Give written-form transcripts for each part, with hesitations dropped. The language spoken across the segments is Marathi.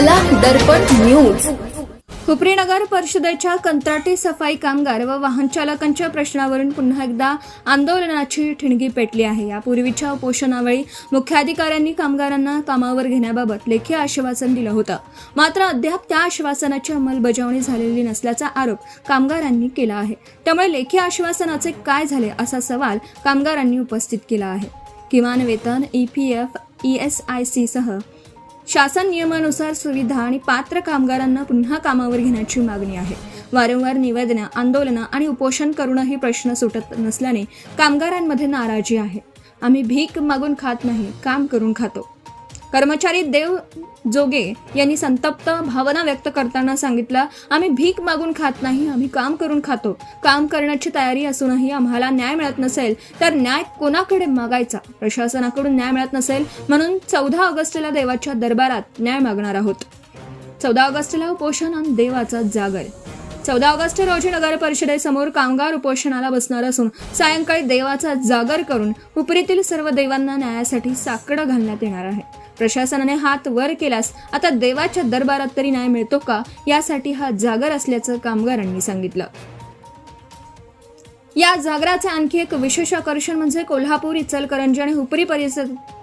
दर्पण न्यूज. हुपरी नगर परिषदेच्या कंत्राटी सफाई कामगार व वाहन चालकांच्या प्रश्नावरून पुन्हा एकदा आंदोलनाची ठिणगी पेटली आहे. यापूर्वीच्या उपोषणावेळी मुख्याधिकाऱ्यांनी कामगारांना कामावर घेण्याबाबत लेखी आश्वासन दिलं होतं, मात्र अद्याप त्या आश्वासनाची अंमलबजावणी झालेली नसल्याचा आरोप कामगारांनी केला आहे. त्यामुळे लेखी आश्वासनाचे काय झाले असा सवाल कामगारांनी उपस्थित केला आहे. किमान वेतन, EPF, ESIC सह शासन नियमानुसार सुविधा आणि पात्र कामगारांना पुन्हा कामावर घेण्याची मागणी आहे. वारंवार निवेदनं, आंदोलनं आणि उपोषण करूनही प्रश्न सुटत नसल्याने कामगारांमध्ये नाराजी आहे. आम्ही भीक मागून खात नाही, काम करून खातो. कर्मचारी देव जोगे यांनी संतप्त भावना व्यक्त करताना सांगितलं, आम्ही भीक मागून खात नाही, आम्ही काम करून खातो. काम करण्याची तयारी असूनही आम्हाला न्याय मिळत नसेल तर न्याय कोणाकडे मागायचा? प्रशासनाकडून न्याय मिळत नसेल म्हणून 14 ऑगस्टला देवाच्या दरबारात न्याय मागणार आहोत. 14 ऑगस्टला उपोषण आणि देवाचा जागर. 14 ऑगस्ट रोजी नगर परिषदेसमोर कामगार उपोषणाला बसणार असून सायंकाळी देवाचा जागर करून हुपरीतील सर्व देवांना न्यायासाठी साकडं घालण्यात येणार आहे. प्रशासनाने हात वर केल्यास आता देवाच्या दरबारात तरी न्याय मिळतो का, यासाठी हा जागर असल्याचं कामगारांनी सांगितलं. या जागराचे आणखी एक विशेष आकर्षण म्हणजे कोल्हापूर, इचलकरंजी आणि हुपरी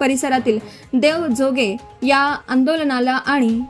परिसरातील देव जोगे या आंदोलनाला आणि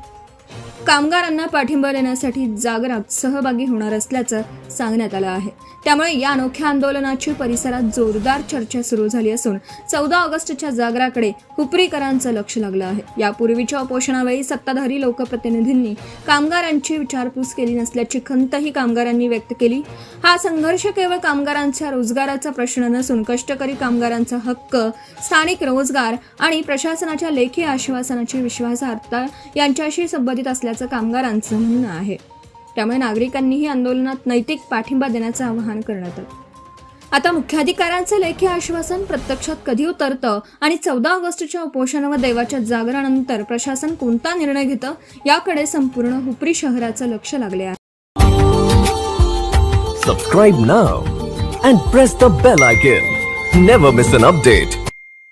कामगारांना पाठिंबा देण्यासाठी जागरात सहभागी होणार असल्याचं सांगण्यात आलं आहे. त्यामुळे या अनोख्या आंदोलनाची परिसरात जोरदार चर्चा सुरू झाली असून 14 ऑगस्टच्या जागराकडे हुपरीकरांचं लक्ष लागलं आहे. यापूर्वीच्या उपोषणावेळी सत्ताधारी लोकप्रतिनिधींनी कामगारांची विचारपूस केली नसल्याची खंतही कामगारांनी व्यक्त केली. हा संघर्ष केवळ कामगारांच्या रोजगाराचा प्रश्न नसून कष्टकरी कामगारांचा हक्क, स्थानिक रोजगार आणि प्रशासनाच्या लेखी आश्वासनाची विश्वासार्हता यांच्याशी संबंधित असल्याचं कामगारांचं म्हणणं आहे. त्यामुळे नागरिकांनीही आंदोलनात नैतिक पाठिंबा देण्याचं आवाहन करण्यात आलं. आता मुख्याधिकाऱ्यांचं लेखी आश्वासन प्रत्यक्षात कधी उतरतं आणि 14 ऑगस्टच्या उपोषण व देवाच्या जागरानंतर प्रशासन कोणता निर्णय घेतं, याकडे संपूर्ण हुपरी शहराचं लक्ष लागले आहे. Subscribe now and press the bell icon. Never miss an update.